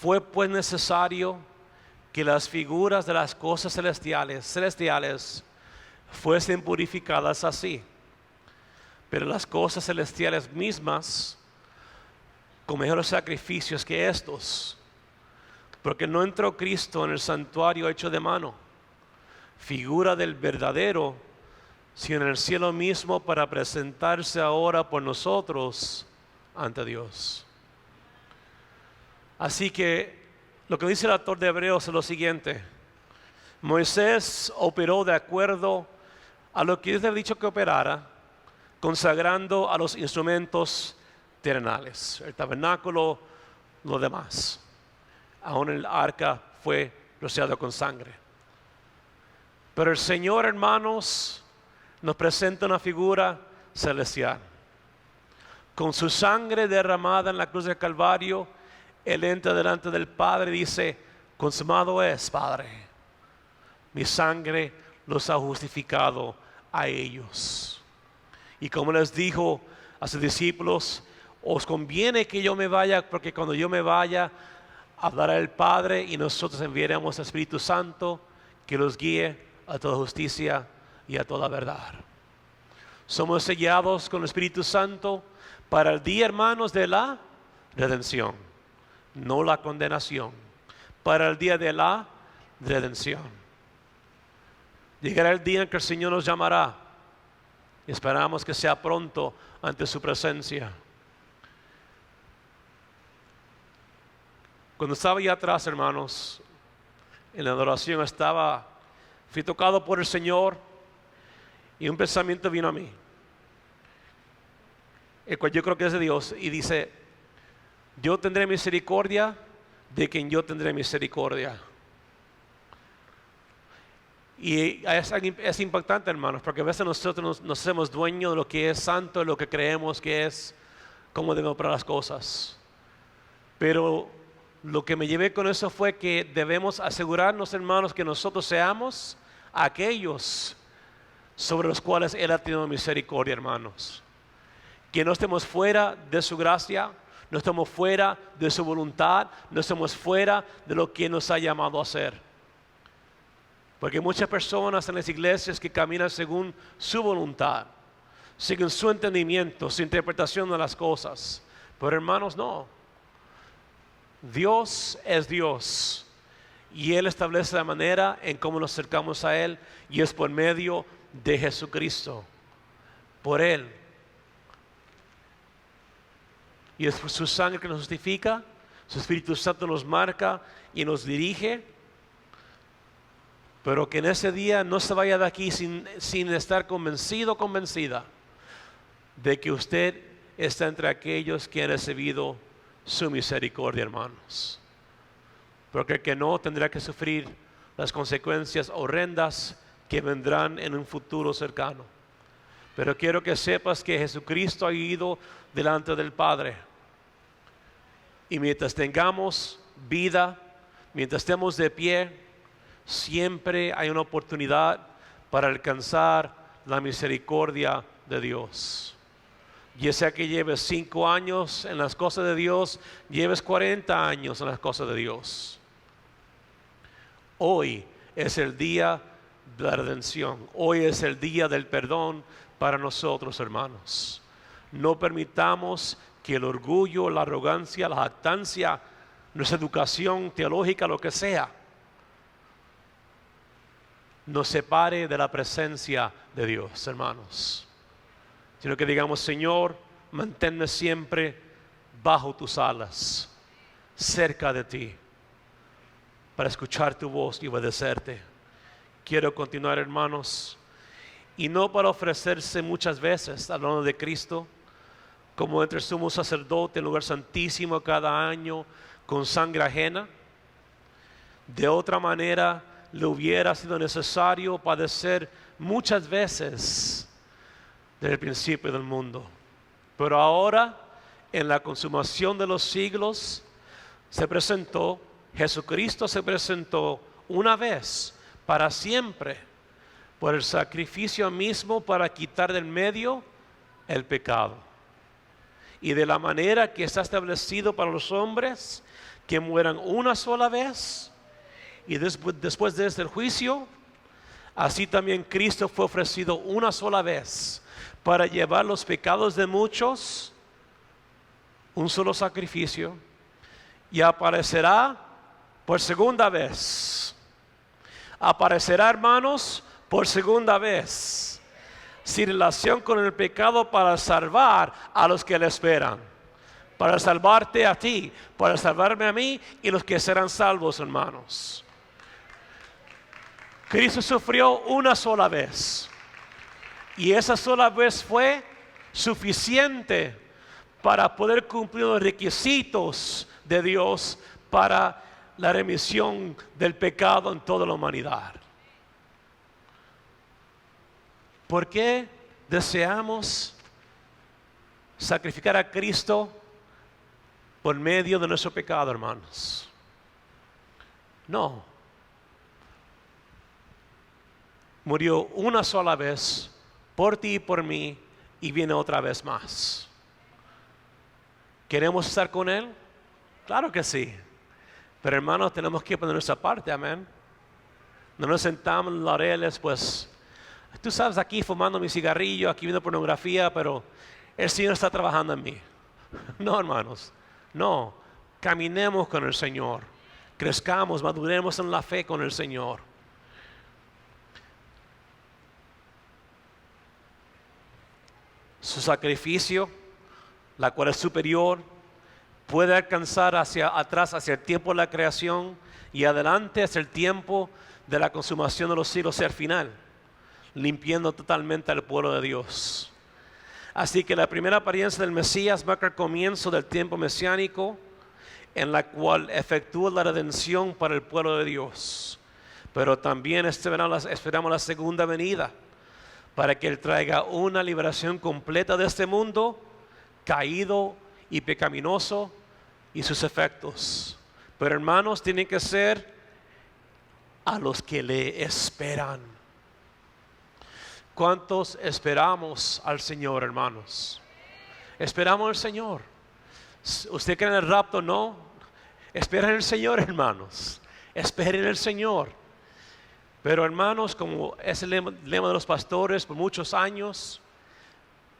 fue pues necesario que las figuras de las cosas celestiales fuesen purificadas así, pero las cosas celestiales mismas con mejores sacrificios que estos, porque no entró Cristo en el santuario hecho de mano, figura del verdadero, sino en el cielo mismo, para presentarse ahora por nosotros ante Dios. Así que lo que dice el autor de Hebreos es lo siguiente: Moisés operó de acuerdo a lo que Dios le había dicho que operara, consagrando a los instrumentos terrenales, el tabernáculo, lo demás. Aún el arca fue rociado con sangre. Pero el Señor, hermanos, nos presenta una figura celestial. Con su sangre derramada en la cruz del Calvario, Él entra delante del Padre y dice: consumado es, Padre. Mi sangre los ha justificado a ellos. Y como les dijo a sus discípulos: os conviene que yo me vaya, porque cuando yo me vaya, hablará el Padre y nosotros enviaremos al Espíritu Santo que los guíe a toda justicia y a toda verdad. Somos sellados con el Espíritu Santo para el día, hermanos, de la redención, no la condenación, para el día de la redención. Llegará el día en que el Señor nos llamará y esperamos que sea pronto ante su presencia. Cuando estaba allá atrás, hermanos, en la adoración fui tocado por el Señor y un pensamiento vino a mí, el cual yo creo que es de Dios, y dice: yo tendré misericordia de quien yo tendré misericordia. Y es impactante, hermanos, porque a veces nosotros nos hacemos dueños de lo que es santo, de lo que creemos que es, cómo debemos operar las cosas. Pero lo que me llevé con eso fue que debemos asegurarnos, hermanos, que nosotros seamos aquellos sobre los cuales Él ha tenido misericordia, hermanos. Que no estemos fuera de su gracia, no estemos fuera de su voluntad, no estemos fuera de lo que nos ha llamado a hacer. Porque hay muchas personas en las iglesias que caminan según su voluntad, según su entendimiento, su interpretación de las cosas. Pero hermanos, no. Dios es Dios y Él establece la manera en cómo nos acercamos a Él, y es por medio de Jesucristo, por Él. Y es su sangre que nos justifica, su Espíritu Santo nos marca y nos dirige. Pero que en ese día no se vaya de aquí sin estar convencido, convencida de que usted está entre aquellos que han recibido su misericordia, hermanos. Porque el que no tendrá que sufrir las consecuencias horrendas que vendrán en un futuro cercano. Pero quiero que sepas que Jesucristo ha ido delante del Padre. Y mientras tengamos vida, mientras estemos de pie, siempre hay una oportunidad para alcanzar la misericordia de Dios. Ya sea que lleves 5 años en las cosas de Dios, lleves 40 años en las cosas de Dios. Hoy es el día de la redención. Hoy es el día del perdón para nosotros, hermanos. No permitamos que el orgullo, la arrogancia, la jactancia, nuestra educación teológica, lo que sea, nos separe de la presencia de Dios, hermanos. Sino que digamos: Señor, manténme siempre bajo tus alas, cerca de ti, para escuchar tu voz y obedecerte. Quiero continuar, hermanos, y no para ofrecerse muchas veces, hablando de Cristo, como entre sumo sacerdote, el lugar santísimo cada año, con sangre ajena. De otra manera, le hubiera sido necesario padecer muchas veces desde el principio del mundo. Pero ahora, en la consumación de los siglos, Jesucristo se presentó una vez para siempre por el sacrificio mismo para quitar del medio el pecado. Y de la manera que está establecido para los hombres que mueran una sola vez y después de este juicio, así también Cristo fue ofrecido una sola vez para llevar los pecados de muchos, un solo sacrificio, y aparecerá por segunda vez. Aparecerá, hermanos, por segunda vez, sin relación con el pecado, para salvar a los que le esperan, para salvarte a ti, para salvarme a mí y los que serán salvos, hermanos. Cristo sufrió una sola vez, y esa sola vez fue suficiente para poder cumplir los requisitos de Dios para la remisión del pecado en toda la humanidad. ¿Por qué deseamos sacrificar a Cristo por medio de nuestro pecado, hermanos? No. Murió una sola vez por ti y por mí, y viene otra vez más. ¿Queremos estar con Él? Claro que sí. Pero, hermanos, tenemos que poner nuestra parte, amén. No nos sentamos en los laureles, pues, tú sabes, aquí fumando mi cigarrillo, aquí viendo pornografía, pero el Señor está trabajando en mí. No, hermanos, no. Caminemos con el Señor. Crezcamos, maduremos en la fe con el Señor. Su sacrificio, la cual es superior, puede alcanzar hacia atrás, hacia el tiempo de la creación, y adelante hacia el tiempo de la consumación de los siglos, hacia el final, limpiando totalmente al pueblo de Dios. Así que la primera apariencia del Mesías marca el comienzo del tiempo mesiánico, en la cual efectúa la redención para el pueblo de Dios. Pero también esperamos la segunda venida, para que Él traiga una liberación completa de este mundo caído y pecaminoso y sus efectos. Pero, hermanos, tienen que ser a los que le esperan. ¿Cuántos esperamos al Señor, hermanos? Esperamos al Señor. ¿Usted cree en el rapto? No. Esperen en el Señor, hermanos. Esperen en el Señor. Pero, hermanos, como es el lema de los pastores por muchos años,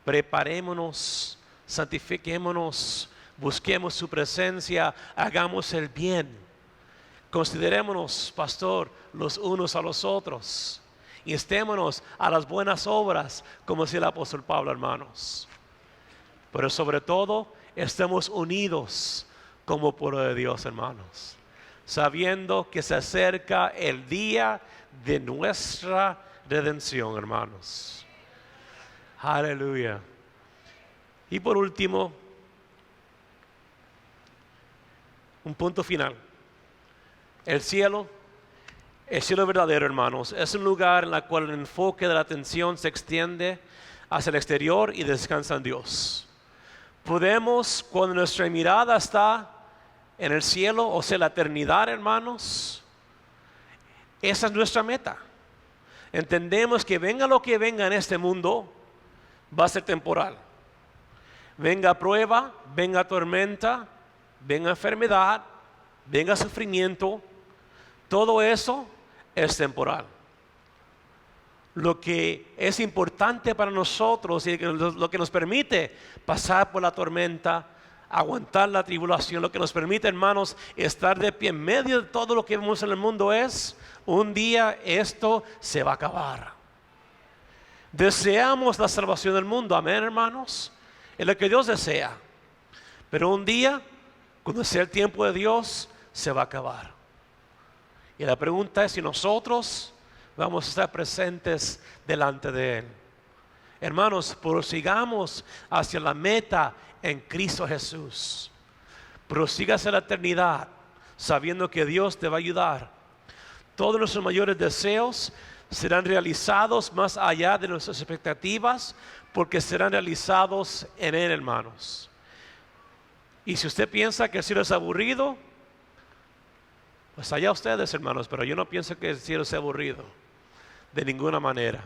preparémonos, santifiquémonos, busquemos su presencia, hagamos el bien. Considerémonos, pastor, los unos a los otros. Instémonos a las buenas obras, como decía el apóstol Pablo, hermanos. Pero sobre todo, estemos unidos como pueblo de Dios, hermanos, sabiendo que se acerca el día de nuestra redención, hermanos. Aleluya. Y por último, un punto final. El cielo verdadero, hermanos, es un lugar en el cual el enfoque de la atención se extiende hacia el exterior y descansa en Dios. Podemos, cuando nuestra mirada está en el cielo, o sea, la eternidad, hermanos, esa es nuestra meta. Entendemos que venga lo que venga en este mundo, va a ser temporal. Venga prueba, venga tormenta, venga enfermedad, venga sufrimiento, todo eso es temporal. Lo que es importante para nosotros y lo que nos permite pasar por la tormenta, aguantar la tribulación, lo que nos permite, hermanos, estar de pie en medio de todo lo que vemos en el mundo es: un día esto se va a acabar. Deseamos la salvación del mundo, amén, hermanos, es lo que Dios desea. Pero un día, cuando sea el tiempo de Dios, se va a acabar. Y la pregunta es si nosotros vamos a estar presentes delante de Él. Hermanos, prosigamos hacia la meta en Cristo Jesús. Prosiga hacia la eternidad, sabiendo que Dios te va a ayudar. Todos nuestros mayores deseos serán realizados más allá de nuestras expectativas, porque serán realizados en Él, hermanos. Y si usted piensa que el cielo es aburrido, Pues allá ustedes, hermanos, pero yo no pienso que el cielo sea aburrido. De ninguna manera.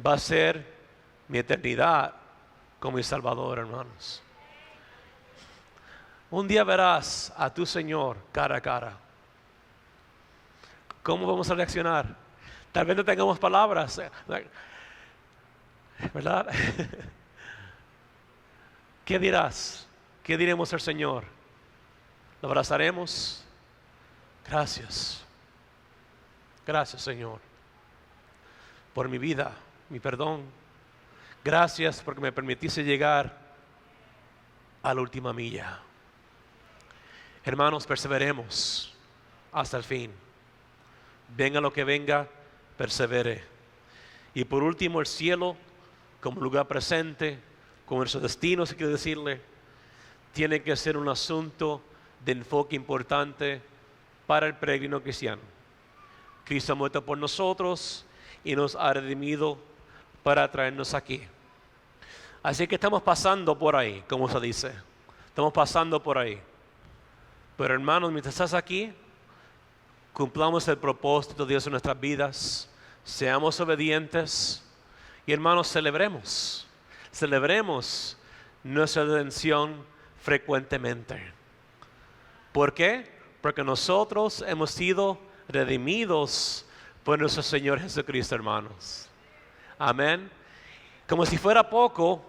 Va a ser mi eternidad con mi Salvador, hermanos. Un día verás a tu Señor cara a cara. ¿Cómo vamos a reaccionar? Tal vez no tengamos palabras, ¿verdad? ¿Qué dirás? ¿Qué diremos al Señor? ¿Lo abrazaremos? Gracias. Gracias, Señor, por mi vida, mi perdón. Gracias porque me permitiste llegar a la última milla. Hermanos, perseveremos hasta el fin. Venga lo que venga, persevere. Y por último, el cielo, como lugar presente, como nuestro destino, si quiero decirle, tiene que ser un asunto de enfoque importante para el peregrino cristiano. Cristo ha muerto por nosotros y nos ha redimido para traernos aquí. Así que estamos pasando por ahí, como se dice. Estamos pasando por ahí. Pero hermanos, mientras estás aquí, cumplamos el propósito de Dios en nuestras vidas. Seamos obedientes. Y hermanos, celebremos. Celebremos nuestra redención frecuentemente. ¿Por qué? Porque nosotros hemos sido redimidos por nuestro Señor Jesucristo, hermanos. Amén. Como si fuera poco,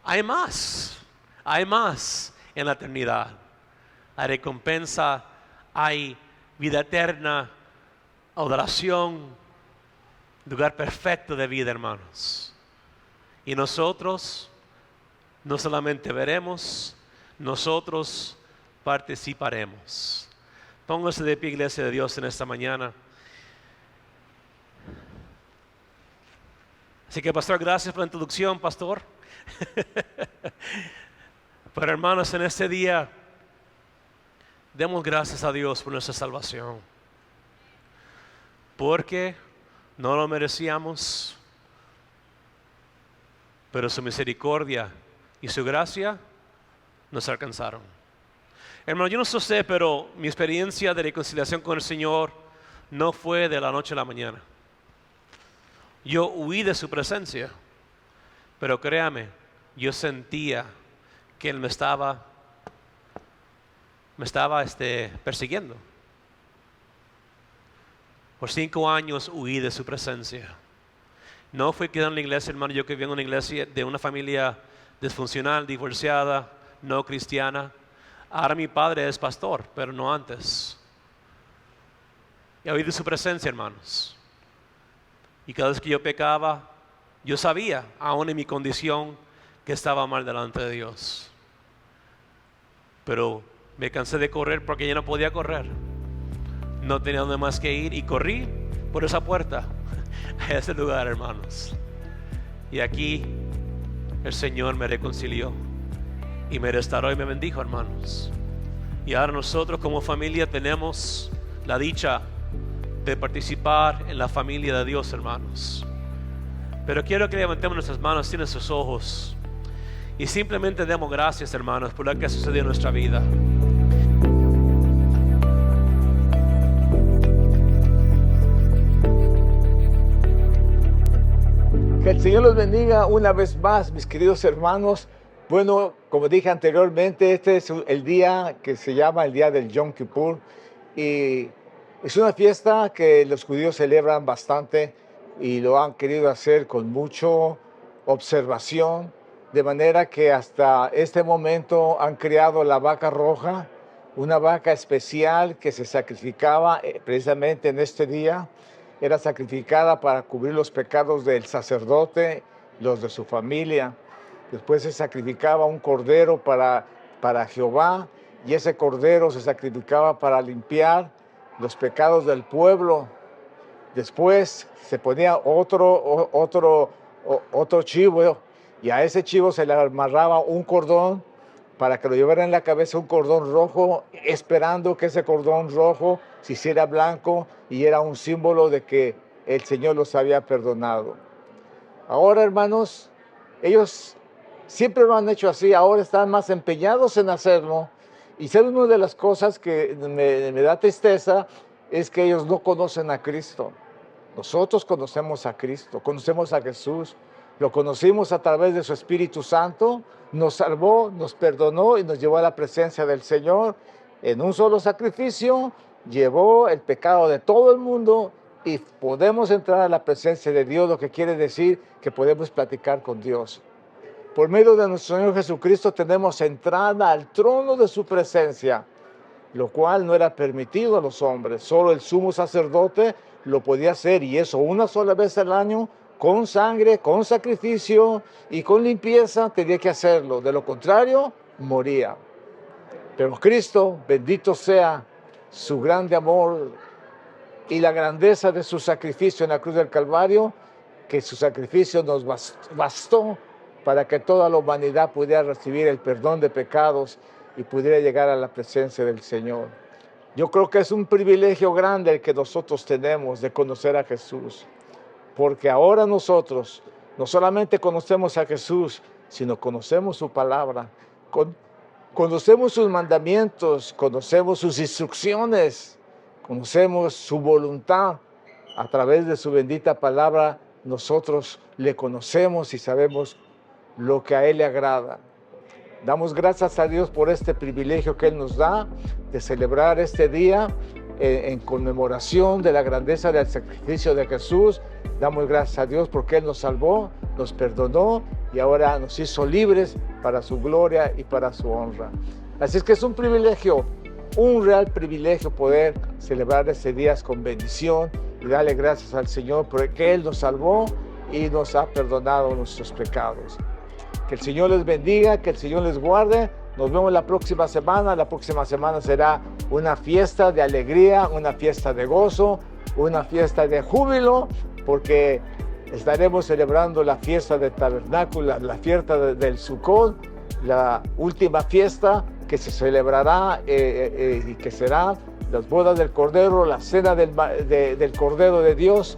hay más. Hay más en la eternidad. Hay recompensa, hay vida eterna, adoración, lugar perfecto de vida, hermanos. Y nosotros no solamente veremos, nosotros participaremos. Póngase de pie, iglesia de Dios, en esta mañana. Así que, pastor, gracias por la introducción, pastor. Pero hermanos, en este día demos gracias a Dios por nuestra salvación. Porque no lo merecíamos, pero su misericordia y su gracia nos alcanzaron. Hermano, yo no sé usted, pero mi experiencia de reconciliación con el Señor no fue de la noche a la mañana. Yo huí de su presencia, pero créame, yo sentía que Él me estaba persiguiendo. Por 5 años huí de su presencia. No fui quedando en la iglesia, hermano, yo que viví en una iglesia de una familia disfuncional, divorciada, no cristiana. Ahora mi padre es pastor, pero no antes. Y huí de su presencia, hermanos. Y cada vez que yo pecaba, yo sabía, aún en mi condición, que estaba mal delante de Dios. Pero me cansé de correr porque ya no podía correr. No tenía donde más que ir y corrí por esa puerta a ese lugar, hermanos. Y aquí el Señor me reconcilió y me restauró y me bendijo, hermanos. Y ahora nosotros como familia tenemos la dicha de participar en la familia de Dios, hermanos. Pero quiero que levantemos nuestras manos y nuestros ojos y simplemente demos gracias, hermanos, por lo que ha sucedido en nuestra vida. Que el Señor los bendiga una vez más, mis queridos hermanos. Bueno, como dije anteriormente, este es el día que se llama el día del Yom Kippur. Y es una fiesta que los judíos celebran bastante y lo han querido hacer con mucha observación. De manera que hasta este momento han creado la vaca roja, una vaca especial que se sacrificaba precisamente en este día. Era sacrificada para cubrir los pecados del sacerdote, los de su familia. Después se sacrificaba un cordero para Jehová, y ese cordero se sacrificaba para limpiar los pecados del pueblo. Después se ponía otro chivo, y a ese chivo se le amarraba un cordón para que lo llevara en la cabeza, un cordón rojo, esperando que ese cordón rojo se hiciera blanco y era un símbolo de que el Señor los había perdonado. Ahora, hermanos, ellos siempre lo han hecho así, ahora están más empeñados en hacerlo Y ser una de las cosas que me da tristeza es que ellos no conocen a Cristo. Nosotros conocemos a Cristo, conocemos a Jesús, lo conocimos a través de su Espíritu Santo, nos salvó, nos perdonó y nos llevó a la presencia del Señor. En un solo sacrificio llevó el pecado de todo el mundo y podemos entrar a la presencia de Dios, lo que quiere decir que podemos platicar con Dios. Por medio de nuestro Señor Jesucristo tenemos entrada al trono de su presencia, lo cual no era permitido a los hombres. Solo el sumo sacerdote lo podía hacer, y eso una sola vez al año, con sangre, con sacrificio y con limpieza tenía que hacerlo. De lo contrario, moría. Pero Cristo, bendito sea su grande amor y la grandeza de su sacrificio en la cruz del Calvario, que su sacrificio nos bastó para que toda la humanidad pudiera recibir el perdón de pecados y pudiera llegar a la presencia del Señor. Yo creo que es un privilegio grande el que nosotros tenemos de conocer a Jesús, porque ahora nosotros no solamente conocemos a Jesús, sino conocemos su palabra, conocemos sus mandamientos, conocemos sus instrucciones, conocemos su voluntad. A través de su bendita palabra nosotros le conocemos y sabemos lo que a Él le agrada. Damos gracias a Dios por este privilegio que Él nos da de celebrar este día en conmemoración de la grandeza del sacrificio de Jesús. Damos gracias a Dios porque Él nos salvó, nos perdonó y ahora nos hizo libres para su gloria y para su honra. Así es que es un privilegio, un real privilegio poder celebrar este día con bendición y darle gracias al Señor porque Él nos salvó y nos ha perdonado nuestros pecados. Que el Señor les bendiga, que el Señor les guarde. Nos vemos la próxima semana. La próxima semana será una fiesta de alegría, una fiesta de gozo, una fiesta de júbilo, porque estaremos celebrando la fiesta del tabernáculo, la fiesta del Sukkot, la última fiesta que se celebrará y que será las bodas del Cordero, la cena del Cordero de Dios.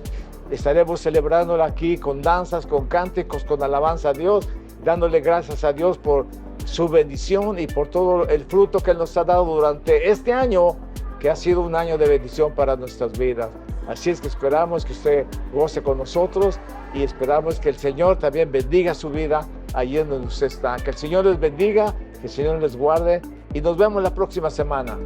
Estaremos celebrándola aquí con danzas, con cánticos, con alabanza a Dios, dándole gracias a Dios por su bendición y por todo el fruto que Él nos ha dado durante este año, que ha sido un año de bendición para nuestras vidas. Así es que esperamos que usted goce con nosotros y esperamos que el Señor también bendiga su vida allí en donde usted está. Que el Señor les bendiga, que el Señor les guarde y nos vemos la próxima semana.